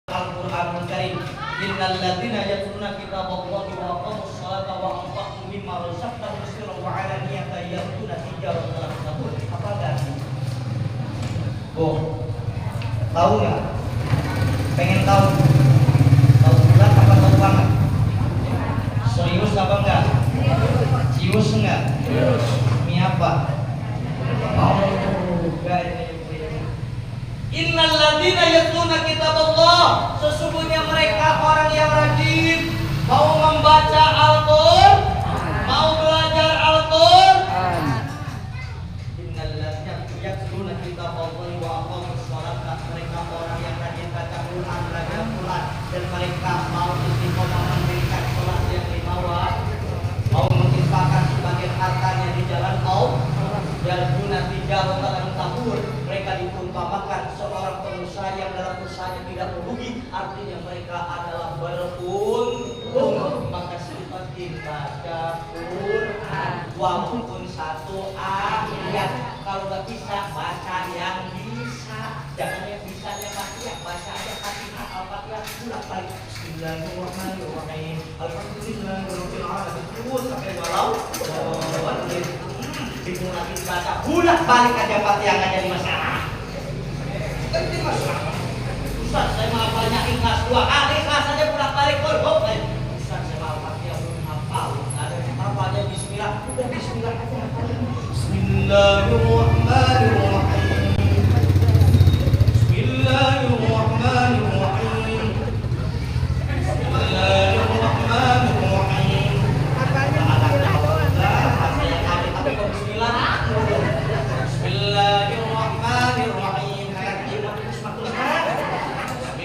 Al-Qur'anul Karim. Innal ladzina yatluna kitaballahi wa aqamus sholata wa anfaqu mimma razaqnahum sirran wa 'alaniyatan yarjuna tijaratan lan tabur. Apa enggak? Tahu enggak? Pengen tahu? Tahu bulat apa tahu banget? Serius apa enggak? Serius enggak? Serius. Ini apa? Innal ladzina yatluna kitaballah, sesungguhnya mereka orang yang rajin mau membaca Al-Qur'an, mau belajar Al-Qur'an. Innal ladzina yatluna kitaballah wa aqamus sholata, mereka orang yang rajin baca Quran, belajar Quran, dan mereka mau istiqomah mendirikan salat yang 5 waktu, mau menginfakkan sebagian hartanya di jalan Allah. Yarjuna tijaratan lan tabur, mereka diumpamakan seorang pengusaha yang dalam usahanya tidak merugi, artinya mereka adalah beruntung. Maka seperti baca Quran walaupun 1 ayat, kalau nggak bisa baca yang bisa, jangan yang bisanya Fatihah, baca aja Fatihah, Al-Fatihah bolak-balik. Bismillahirrahmanirrahim, alhamdulillahirabbil alamin, terus sampai walau bingung lagi baca, bolak-balik aja Fatihah, nggak jadi masalah. Jadi masalah. Ustaz, saya mau hafalnya ikhlas 2 kali, ikhlas aja bolak-balik huruf. Ustaz, saya mau Fatihah belum hafal. Ada apa aja bismillah, udah bismillah aja hafalnya. Bismillahirrahmanirrahim. Bismillahirrahmanirrahim. Bismillahirrahmanirrahim. Bismillahirrahmanirrahim.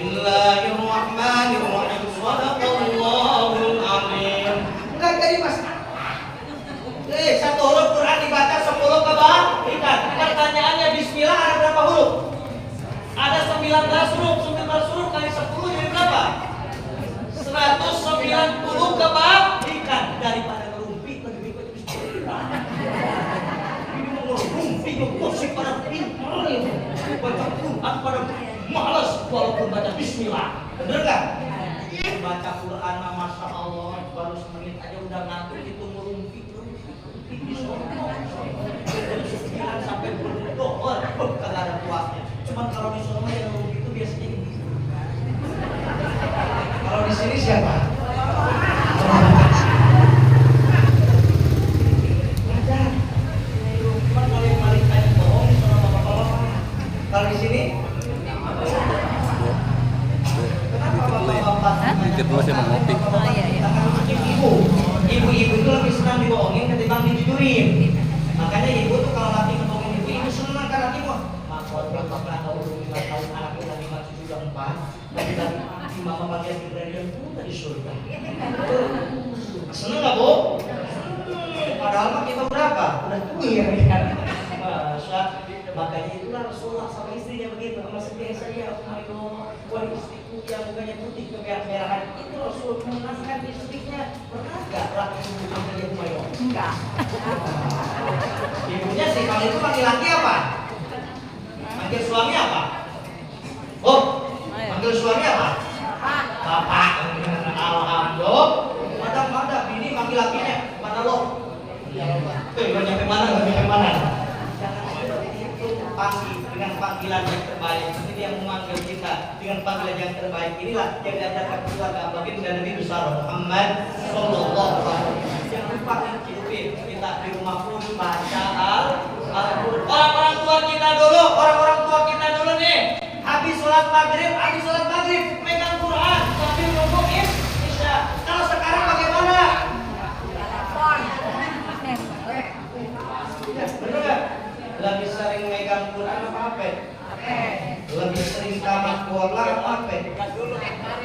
Bismillahirrahmanirrahim. Shadaqallahul azim. Enggak jadi masalah. Satu huruf Quran dibaca 10 kebaikan. Pertanyaannya bismillah ada berapa huruf? Ada 19 huruf. 19 huruf kali 10 jadi berapa? 190 kebaikan. Daripada ngerumpi lebih baik bismillah. Rumpi gosip pada pintar, baca Quran pada malas walaupun baca bismillah. Bener gak? Baca Quran masya Allah baru semenit aja udah ngantuk, itu merumpi di sono sampai berdoa kagak ada puasnya. Cuman kalau di sono yang merumpi itu biasanya ini. Kalau di sini siapa? Kalau di sini, kenapa bapak-bapak? Dikit dulu saya mau ngopi. Ibu-ibu itu lebih senang dibohongin ketimbang dijujurin. Makanya ibu tuh kalau lagi ngebohongin ibu senang karena ibu. Kalau berapa tahun 5 tahun anak udah 5 7 udah 4, lagi di mama bagian Ibrahim udah di surga. Senang nggak bu? Padahal mah kita berapa? Udah tua ya. Masa makanya itulah Rasulullah sama istrinya begitu, sama sedih saya, ayo, wahai istriku yang mukanya putih kemerah-merahan, itu Rasul mengenaskan istrinya. Pernah nggak laki ibu panggil Umayyah? Enggak. Ibunya sih kalau itu panggil laki apa? Panggil suami apa? Oh, panggil suami apa? Bapak. Alhamdulillah. Ada bini panggil lakinya, mana lo? Nyampe mana? Nyampe mana? Panggil dengan panggilan yang terbaik. Ini yang memanggil kita dengan panggilan yang terbaik. Inilah yang diajarkan keluarga baginda Nabi besar Muhammad sallallahu alaihi wasallam. Jangan lupa hidupin kita di rumah pun baca Al-Qur'an. Orang-orang tua kita dulu, nih. Habis sholat maghrib megang Quran sambil nunggu isya. Kalau sekarang bagaimana? Benar nggak? Lebih sering megang Quran apa? Lebih sering tamat Quran apa?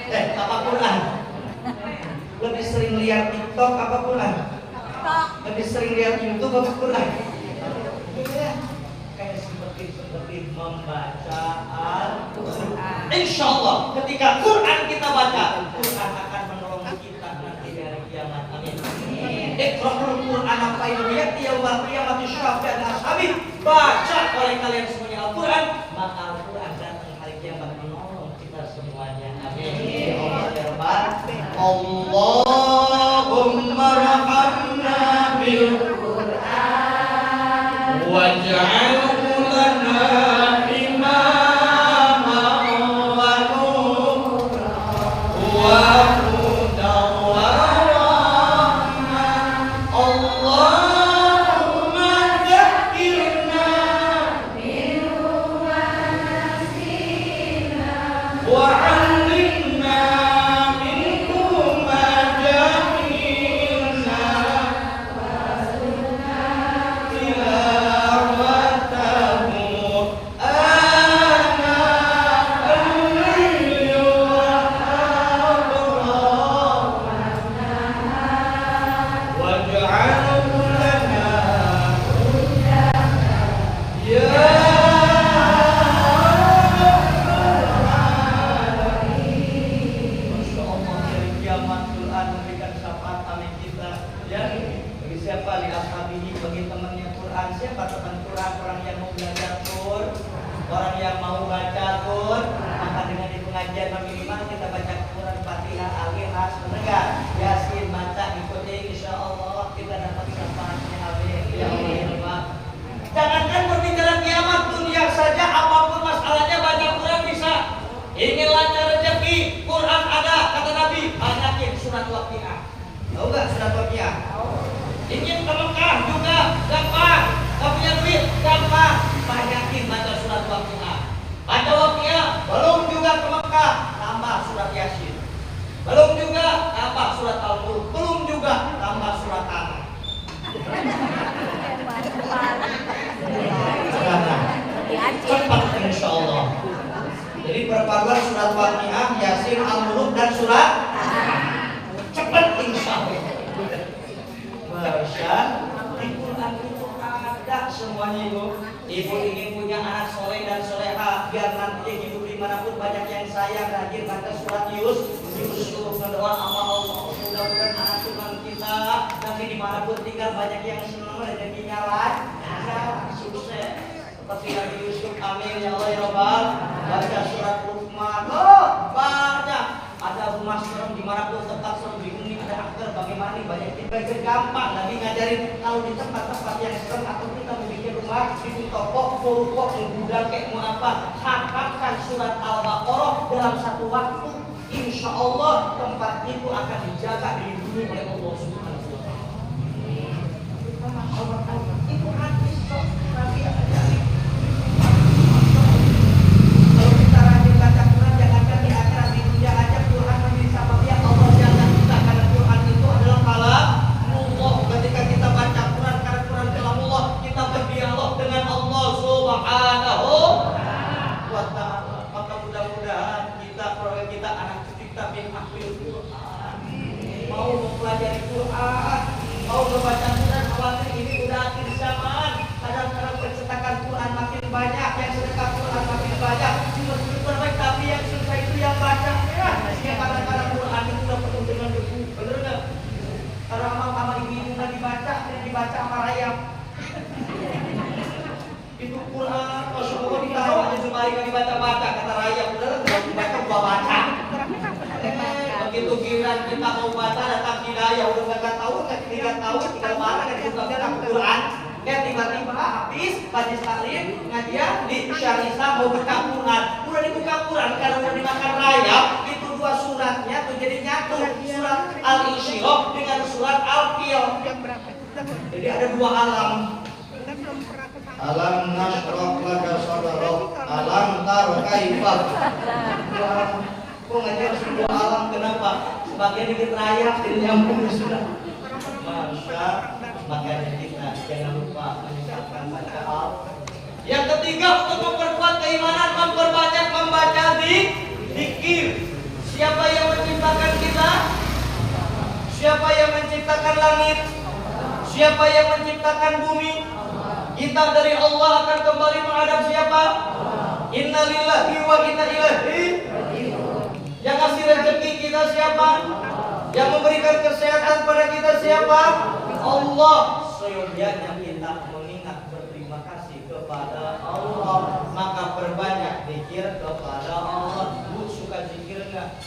Tamat Quran. Lebih sering lihat TikTok apa Quran? Lebih sering lihat YouTube apa Quran? Kayak seperti membaca Al-Quran. Insya Allah ketika Quran kita baca, Quran akan menolong kita nanti di hari kiamat. Amin. Iqra'ul Quran apa yang ya'ti yaumil qiyamati syafi'an ashabi. Baca oleh kalian semuanya Al-Quran, maka Al-Quran datang hari kiamat menolong kita semuanya. Ya Allah ya Rabbal. Allahumma rahamna bil Qur'an waj'alhu lana imaman wa nuran wa hudan wa rahmah. Allahumma dhakkirna wa 'allimna minhu ma jahilna tilawatahu ana al-layli waj'alhu lana ya Masya Allah, dari kiamat Quran memberikan syafaat amin kita. Ya, bagi siapa li ashabihi, bagi temannya Quran, siapa teman Quran, orang yang mau belajar Quran, orang yang mau baca Quran, maka dengan di pengajian minimal kita baca Quran Fatihah, Al-Ikhlas, mendengar Yasin, baca ikuti, insya Allah kita dapat syafaatnya. Amin. Ya Allah ya Rabbal. Jangankan berbicara kiamat, dunia saja apapun masalahnya baca Quran bisa. Ingin lancar rezeki, Quran ada, kata Nabi, banyakin surat Waqiah. Tahu nggak surat Waqiah? Ingin ke Mekah juga gampang, nggak punya duit gampang, banyakin baca surat Waqiah. Baca Waqiah, belum juga ke Mekah, tambah surat Yasin. Belum juga tambah surat Al-Mulk, belum juga tambah surat An. Cepat insya Allah. Jadi perpaduan surat Waqiah, Yasin, Al-Mulk dan surat cepat insya Allah. Masya di Quran itu ada semuanya ibu. Ibu ingin punya anak soleh dan soleha biar nanti hidup dimanapun banyak yang sayang, rajin baca surat Yusuf berdoa sama Allah. Mudah-mudahan anak turunan kita nanti dimanapun tinggal banyak yang senang rezekinya lancar, sukses. Seperti Nabi Yusuf, amin ya Allah ya Rabbal. Baca surat Luqman, banyak. Ada rumah serem dimanapun tempat serem bingung nih ada aktor bagaimana nih banyak kita gampang. Nabi ngajarin kalau di tempat-tempat yang serem atau kita membuat rumah di toko, pokok, gudang kayak mau apa, hafalkan surat Al-Baqarah dalam satu waktu. Insya Allah tempat itu akan dijaga dilindungi oleh Allah Subhanahu wa Ta'ala. Itu hadis Nabi ajarin. Kalau kita rajin baca Quran, jangankan di akhirat, di dunia aja Quran menjadi sababnya Allah jaga kita, karena Quran itu adalah kalamullah. Ketika kita baca Quran, karena Quran kalamullah, kita berdialog dengan Allah Subhanahu wa Ta'ala. Maka mudah-mudahan proyek kita, anak cucu kita bin akhir Quran, mau mempelajari Quran, mau membaca Quran. Khawatir ini udah akhir zaman, kadang-kadang percetakan Quran makin banyak, yang sedekah Quran makin banyak, masjid terbaik, tapi yang susah itu yang baca ya. Sehingga kadang-kadang Quran itu udah penuh dengan debu, bener nggak? Karena sama ibu-ibu nggak dibaca sama rayap. Itu Quran, Masya Allah, ditaruh aja semari nggak dibaca-baca, kata rayap, udah nggak dibaca, gua baca. Begitu giliran kita mau baca, datang hidayah, udah nggak tahu, nggak tahu, tinggal mana, nggak dibuka Quran, ya tiba-tiba habis majlis taklim, ngajian di Syarisa mau buka Quran, udah dibuka Quran, karena udah dimakan rayap, itu dua suratnya tuh jadi nyatu, surat Al-Insyirah dengan surat Al-Qiyam. Jadi ada dua alam. Alam nashrah laka sadrak, alam tara kaifa. Kok ngajar sebuah alam, kenapa? Sebagian dikit rayap, jadi nyambung sudah. Maka makanya kita jangan lupa meningkatkan bacaan. Yang ketiga, untuk memperkuat keimanan, memperbanyak membaca zikir. Siapa yang menciptakan kita? Siapa yang menciptakan langit? Siapa yang menciptakan bumi? Kita dari Allah akan kembali menghadap siapa? Inna lillahi wa inna ilaihi. Yang ngasih rezeki kita siapa? Yang memberikan kesehatan pada kita siapa? Allah. Seyogyanya kita mengingat berterima kasih kepada Allah, maka perbanyak zikir kepada Allah. Bu, suka zikir enggak?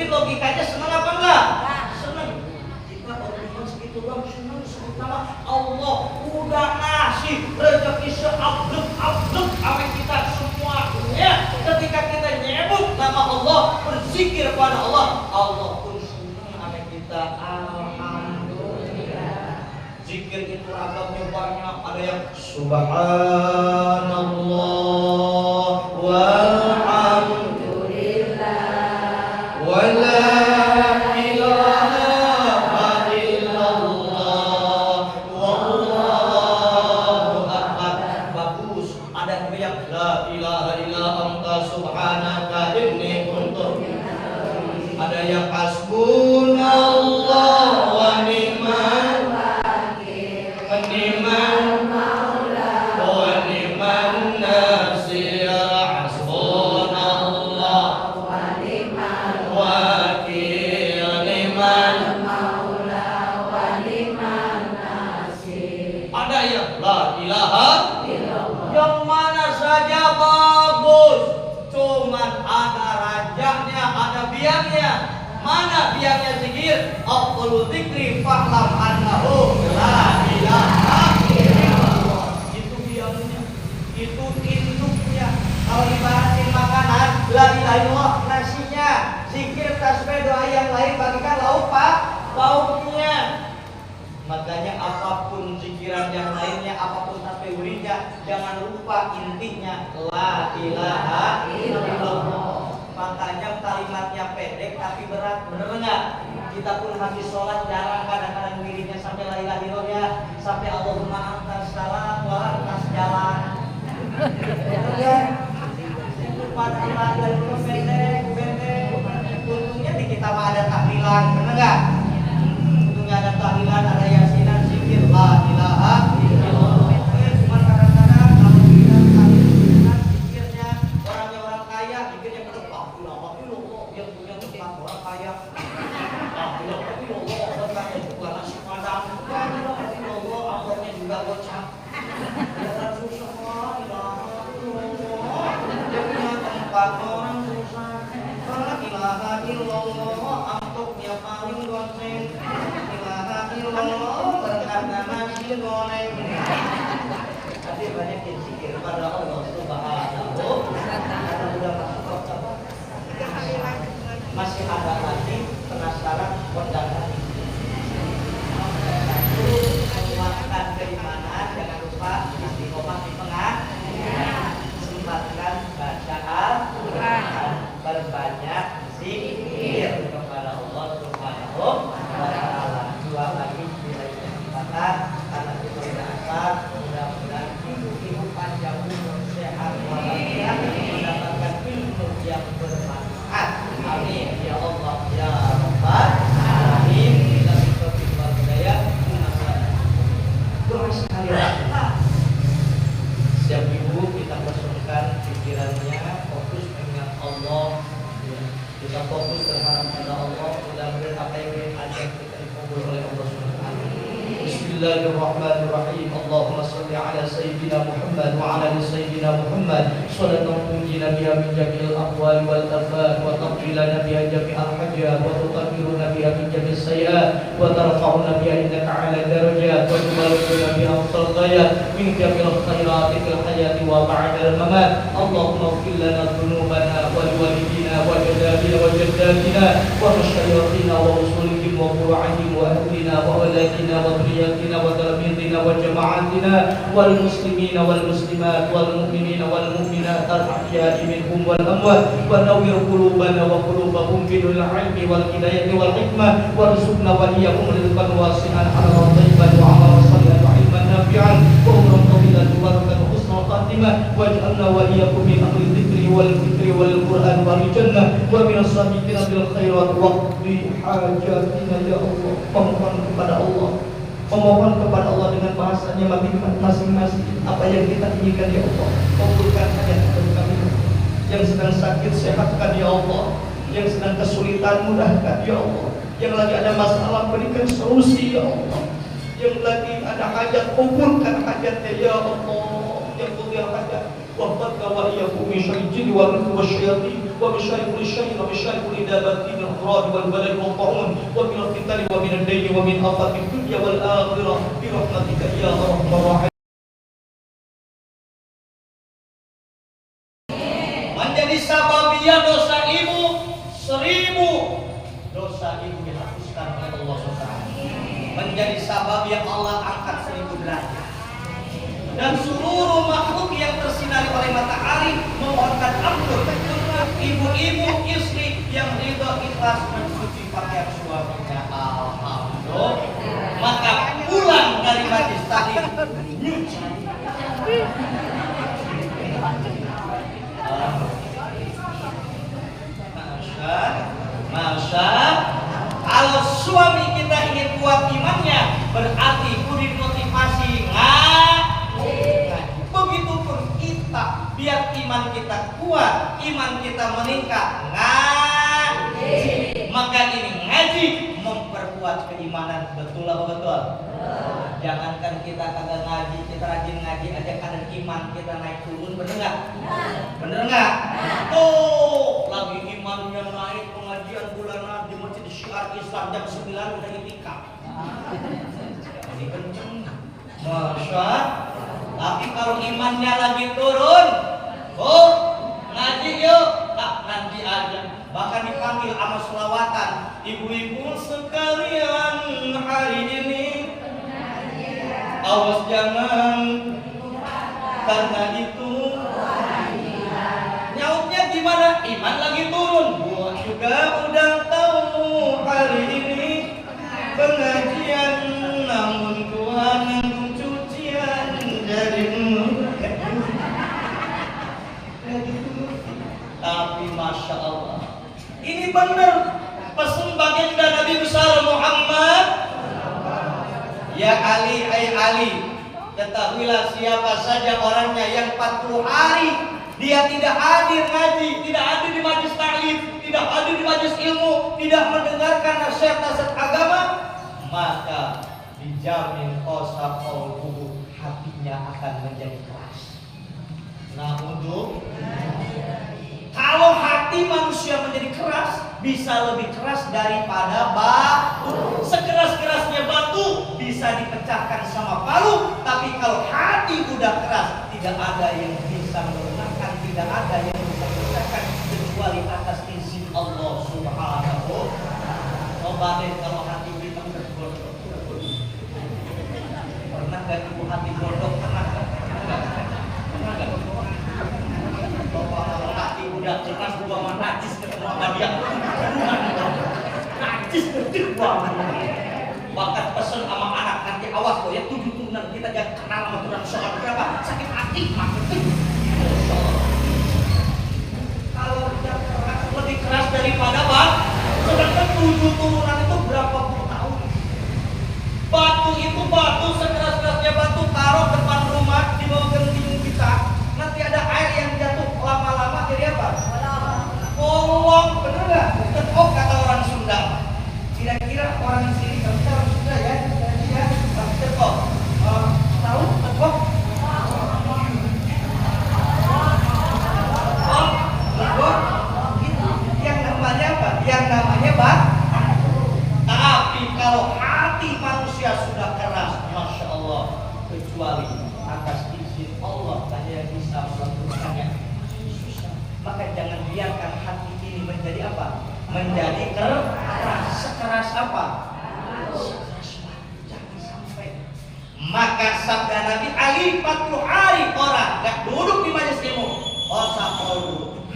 Mungkin logikanya senang apa enggak? Senang. Kita orang segitu doang senang sebut nama Allah udah ngasih rezeki seablek-ablek sama kita semuanya. Ketika kita nyebut nama Allah, berzikir pada Allah, Allah pun senang sama kita. Alhamdulillah. Zikir itu ragamnya banyak. Ada yang Subhanallah walhamdulillah wala ilaha illallah wallahu akbar. Bagus. Ada yang la ilaha illa anta subhanaka inni kuntu. Ada yang hasbunallah wa ni'mal maula wa ni'man nasir. Hasbunallah wa ni'mal wakil, ni'mal maula wa ni'man nasir. Ada yang la ilaha illallah, yang mana saja bagus, cuman ada rajanya, ada biangnya. Mana biangnya zikir? Afdhalu dzikri fa'lam annahu la ilaha illallah. Itu biangnya, itu induknya. Kalau ibaratin makanan, la ilaha illallah nasinya, zikir tasbih doa yang lain bagikan lauk lauknya. Makanya apapun zikiran yang lainnya, apapun tasbih wiridnya, jangan lupa intinya la ilaha illallah. Makanya kalimatnya pendek tapi berat, bener enggak? Kita pun habis sholat jarang kadang-kadang wiridnya sampai la ilaha illallah, sampai Allahumma antas salam wa antas jalan. Ya, itu pada la ilaha illallah pendek. Untungnya di kita mah ada tahlilan, bener enggak? Untungnya ada tahlilan, ada yasinan, zikir la ilaha illallah. Cuma kadang-kadang kalau kita tahlilan zikirnya orangnya orang kaya, zikirnya yang punya tempat orang kaya. Berkatnya juga nasi padang. Amplopnya juga gocap. Jangan susah, yang punya tempat orang susah. La ilaha illallah, amplopnya paling goceng. La ilaha illallah, berkatnya nasi goreng. Tapi banyak yang zikir pada Allah Subhanahu. Karena sudah masuk masih ada lagi penasaran kondangan menguatkan keimanan. Jangan lupa istiqomah di tengah, sempatkan baca Al-Quran, berbanyak zikir kepada Allah Subhanahu wa ta'ala. Dua lagi bila kesempatan karena kita berasal, mudah-mudahan hidup panjang, umur sehat walafiat, mendapatkan ilmu yang bermanfaat. Amin ya Allah ya Rabbal alamin. Bila taufiq wal hidayah. Doa sekalian. Setiap ibu kita kosongkan pikirannya, fokus mengingat Allah. Kita fokus berharap pada Allah. Mudah-mudahan apa yang ada kita dikabul oleh Allah Subhanahu. Bismillahirrahmanirrahim. Allahumma shalli ala sayyidina Muhammad wa ala ali sayyidina Muhammad. Salatan tunjina biha min jami'il aqwali wal afat wa taqbilana biha jami'al hajat wa tutahhiruna biha min jami'is sayyi'at wa tarfa'una biha innaka 'ala darajat wa tuballighuna biha aqsal ghayat min jami'il khairati fil hayati wa ba'dal mamat. Allahumma ighfir lana dhunubana wa liwalidina wa jadadina wa jaddatina wa masyayikhina wa usulihim wa qur'anihim wa ahlina wa waladina wa dhurriyyatina wa talamiidina wa jama'atina wal muslimina wal muslimat wal mu'minina wal mu'minat al-ahya'i minhum wal amwat wa nawwir qulubana wa qulubahum bil ilmi wal hidayati wal hikmah warzuqna wa iyyakum rizqan wasi'an halalan thayyiban wa 'amalan shalihan wa ilman nafi'an wa umran tawilan wa barakatan wa husnul khatimah waj'alna wa iyyakum min ahli dzikri wal fikri wal qur'an wal jannah wa min as-sabiqina bil khairat wa qdi hajatina ya Allah. Memohon kepada Allah, memohon kepada Allah dengan bahasanya masing-masing apa yang kita inginkan ya Allah. Kabulkan hajat kami. Yang sedang sakit sehatkan ya Allah. Yang sedang kesulitan mudahkan ya Allah. Yang lagi ada masalah berikan solusi ya Allah. Yang lagi ada hajat kabulkan hajatnya ya Allah. Yang punya hajat wahbatna wa iyyakum min syarri jinni wal insi wasyayatin ومن شر كل شيء ومن شر كل دابة الأمراض والبلد والطاعون ومن الفتن ومن الدين ومن آفات الدنيا والآخرة برحمتك يا أرحم الراحمين. Menjadi sababiyah dosa ibu 1000 dosa ibu dihapuskan oleh Allah SWT. Menjadi sababiyah Allah angkat 1000 derajat. Dan seluruh makhluk yang tersinari oleh matahari memohonkan ampun untuk ibu-ibu istri yang ridho ikhlas mencuci pakaian suaminya. Alhamdulillah. Maka pulang dari majlis taklim nyuci. Masa kalau suami kita ingin kuat imannya berarti kudu motivasi ngaji. Begitupun kita biar iman kita kuat, iman kita meningkat ngaji. Maka ini ngaji memperkuat keimanan, betul apa betul? Jangankan kita kagak ngaji, kita rajin ngaji aja kadang iman kita naik turun, bener nggak? Bener nggak? Oh, lagi imannya naik pengajian bulanan di masjid Syiar Islam jam 9 udah itikaf. Jadi kenceng, masya. Tapi kalau imannya lagi turun, oh ngaji yuk, nanti aja. Bahkan dipanggil sama selawatan, ibu-ibu sekalian hari ini awas jangan karena itu nyautnya gimana? Iman lagi turun. Gua juga udah tahu hari ini pengajian, namun Tuhan nanggung cucian darimu. Tapi masya Allah, ini benar pesan baginda Nabi besar Muhammad. Ya Ali, hai Ali, ketahuilah siapa saja orangnya yang 40 hari dia tidak hadir ngaji, tidak hadir di majlis taklim, tidak hadir di majlis ilmu, tidak mendengarkan nasihat-nasihat agama, maka dijamin qasa qalbuhu, hatinya akan menjadi keras. Nah, untuk kalau hati manusia menjadi keras, bisa lebih keras daripada batu. Sekeras-kerasnya batu bisa dipecahkan sama palu, tapi kalau hati udah keras, tidak ada yang bisa melunakkan, tidak ada yang bisa dipecahkan kecuali atas izin Allah Subhanahu. Coba deh kalau hati kita berbodoh. Pernah gak ibu hati bodoh? Pernah gak? Pernah gak? Hati udah jelas gua mah najis ketemu sama dia. Najis betul gua. Bahkan pesen sama anak nanti awas kok ya 7 turunan kita jangan kenal sama turunan soal berapa sakit hati maksudnya. Kalau udah keras lebih keras daripada batu. Sedangkan 7 turunan itu berapa puluh tahun. Batu itu batu sekeras-kerasnya batu taruh depan rumah di bawah genting kita. Nanti ada air yang jatuh lama-lama jadi apa? Kolong, bener nggak? Ketok kata orang Sunda. Kira-kira orang sini, kalau kita orang Sunda ya, kira-kira ketok. Tahu ketok? Ketok? Yang namanya apa? Yang namanya batu. Tapi kalau hati manusia sudah keras, masya Allah, kecuali atas izin Allah saja yang bisa melakukannya. Maka jangan biarkan hati ini menjadi apa? Menjadi keras. Sekeras apa? Sekeras batu. Jangan sampai. Maka sabda Nabi Ali 40 hari orang gak duduk di majelis ilmu.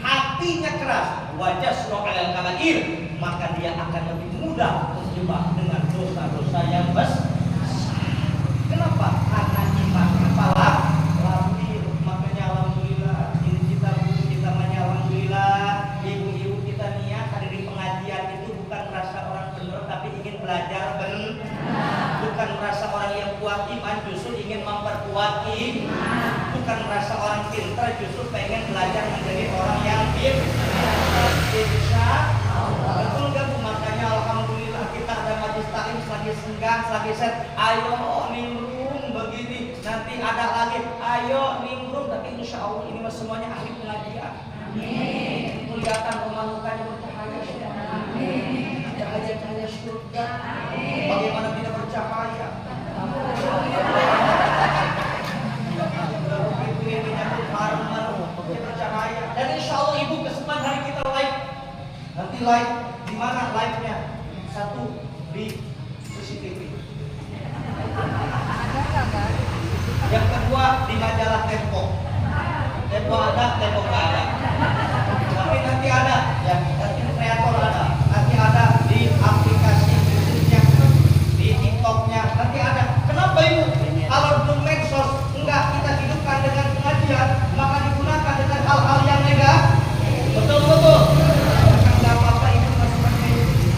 Hatinya keras. Wajah surah al-kabair. Maka dia akan lebih mudah terjebak dengan dosa-dosa yang besar. Kenapa? Karena iman kepala lampir. Makanya alhamdulillah kita alhamdulillah ibu-ibu kita niat hadir di pengajian itu bukan merasa orang benar tapi ingin belajar benar. Bukan merasa orang yang kuat iman, justru ingin memperkuat iman. Bukan merasa orang pintar, justru pengen belajar menjadi orang yang pintar. Insya Allah. Betul nggak Bu? Makanya alhamdulillah kita ada majlis taklim selagi senggang, selagi set. Ayo nimbrung begini. Nanti ada lagi. Ayo nimbrung. Tapi insya Allah ini semuanya ahli pengajian. Amin. kelihatan pemalukannya bercahaya semua. Cahaya-cahaya surga. Bagaimana tidak bercahaya? Itu yang menyangkut harum-harum bercahaya. Dan insya Allah ibu kesempatan hari kita live. Nanti live di mana live-nya? Satu di CCTV. Yang kedua di majalah Tempo. Tempo ada, Tempo nggak ada. Tapi nanti ada, ya nanti kreator ada. Nanti ada di aplikasi YouTube-nya, di TikTok-nya, nanti ada. Kenapa ibu? Kalau belum medsos, enggak kita hidupkan dengan pengajian, maka digunakan dengan hal-hal yang negatif. Betul. Enggak apa-apa ibu masukkan ke YouTube.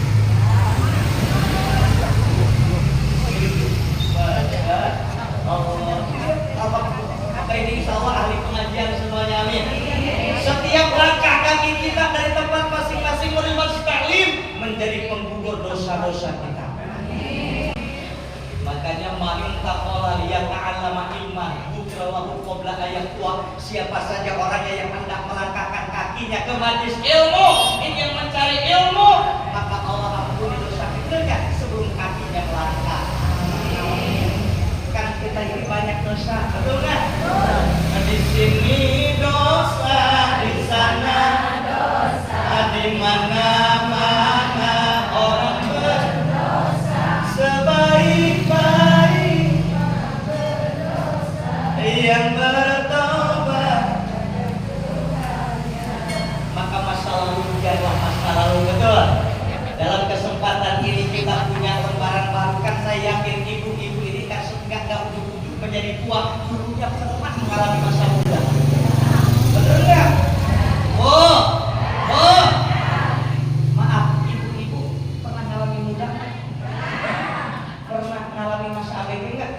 Maka ini insya Allah ahli pengajian semuanya, amin. Setiap langkah kaki kita dari tempat masing-masing menerima taklim menjadi penggugur dosa-dosa kita. Makanya ma'in taqala liyata'allama ilman bukralahu qabla ayaqwa. Siapa saja orangnya yang hendak melangkahkan kakinya ke majlis ilmu, ingin mencari ilmu, maka Allah ampuni dosa kita sebelum kakinya melangkah. Kan kita ini banyak dosa, betul kan? Di sini dosa, di sana dosa, di mana-mana orang berdosa, sebaik-baik yang bertobat. Maka masa lalu janganlah masa lalu, betul. Dalam kesempatan ini kita punya lembaran baru. Kan saya yakin ibu-ibu ini kan nggak ujung-ujung menjadi tua, dulunya pernah mengalami masa muda. Betul nggak? Oh, maaf, ibu-ibu pernah mengalami muda? Pernah mengalami masa ABG nggak?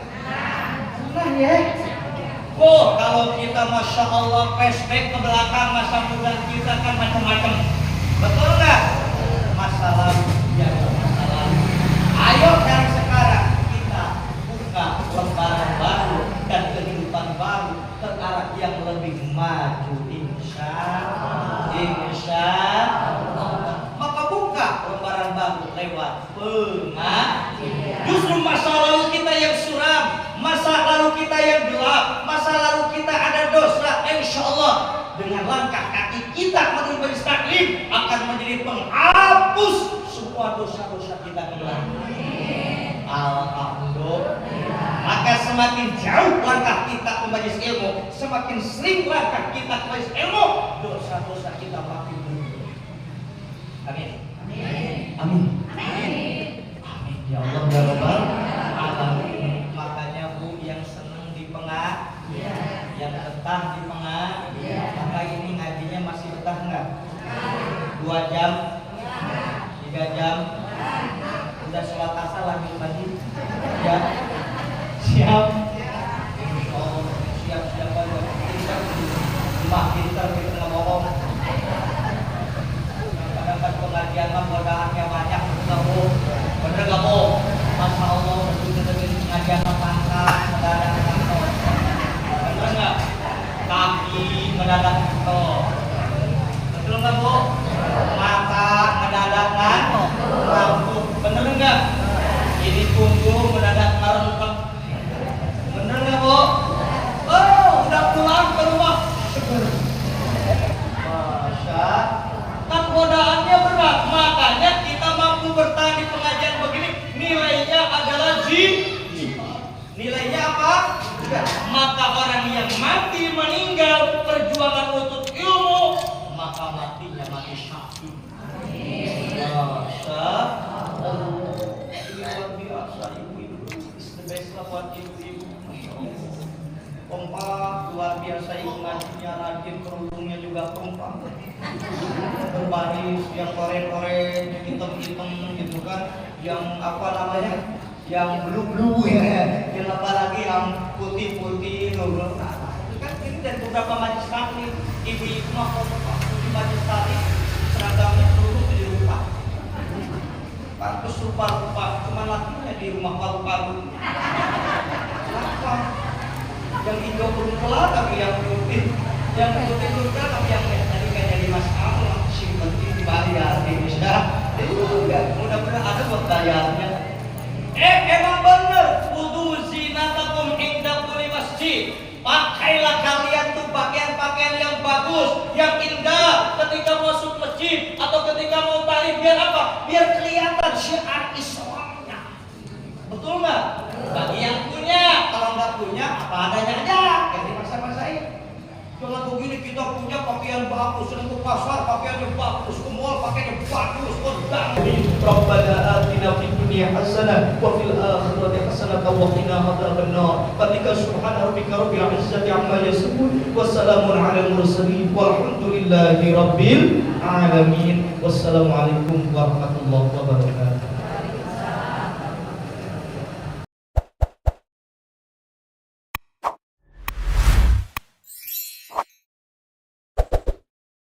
Pernah ya? Oh, kalau kita masya Allah flashback ke belakang masa muda kita kan macam-macam. Betul nggak? Masa lalu, ya masa lalu. Ayo dari sekarang kita buka lembaran baru dan kehidupan baru ke arah yang lebih maju, insya Allah. Maka buka lembaran baru lewat pengajian. Justru masa lalu kita yang suram, masa lalu kita yang gelap, masa lalu kita ada dosa, insya Allah dengan langkah kaki kita menuju taklim akan menjadi penghapus semua dosa-dosa kita kembali. Alhamdulillah. Maka semakin jauh langkah kita ke majelis ilmu, semakin sering langkah kita ke majelis ilmu, dosa-dosa kita makin berkurang. Amin. Amin. Ya Allah ya Rabbal alamin. Makanya Bu yang senang di pengajian, yang betah di pengajian, maka ini ngajinya masih betah enggak? 2 jam, 3 jam, udah sholat asar lanjut lagi, ya siap. Oh siap aja. Cuma pintar kita ngomong. Kadang-kadang pengajian mah godaannya banyak, bener gak Bu? Masya Allah, betul-betul pengajian mah pangkat mendadak kantor. Bener gak? Kaki mendadak kantor. Betul gak Bu? Mata mendadak ngantuk. Bener gak? Ini punggung mendadak ngarengkep. Bener gak Bu? Oh, udah pulang ke rumah. Masya kan godaannya berat, makanya kita mampu bertahan di pengajian begini. Nilainya adalah nilainya apa? Maka orang yang mati meninggal perjuangan untuk ilmu, maka matinya mati syahid. Masya Allah, luar biasa ibu-ibu, is the best lah buat ibu-ibu. Kompak, luar biasa ibu ngajinya rajin, kerudungnya juga kompak. Berbaris, yang korek-korek, hitam-hitam gitu kan, yang apa namanya, yang blue-blue ya, yang apalagi yang putih-putih loh. Nah, itu kan ini dari beberapa majelis taklim, ibu-ibu mah kompak di majelis taklim, seragamnya seluruh dirupa. Pantes rupa-rupa, cuma lakinya di rumah paru-paru. Kenapa? Yang hijau belum kelar tapi yang putih, yang putih juga tapi yang tadi kayak jadi masalah. bayar Indonesia. Mudah-mudahan ada buat bayarnya. Emang bener wudu zinatakum inda kulli masjid. Pakailah kalian tuh pakaian-pakaian yang bagus, yang indah ketika masuk masjid atau ketika mau tahlil. Biar apa? Biar kelihatan syiar Islamnya. Betul nggak? Bagi yang punya, kalau nggak punya apa adanya aja. Jadi masa-masain. Jangan begini kita punya pakaian bagus, sedang ke pasar pakaiannya bagus, ke mall pakaiannya bagus, kodang. Rabbana atina fid dunya hasanah wa fil akhirati hasanah wa qina adzabannar. Fadlika subhana rabbika rabbil izzati amma yasifun wa salamun alal mursalin walhamdulillahi rabbil alamin. Wassalamualaikum warahmatullahi wabarakatuh.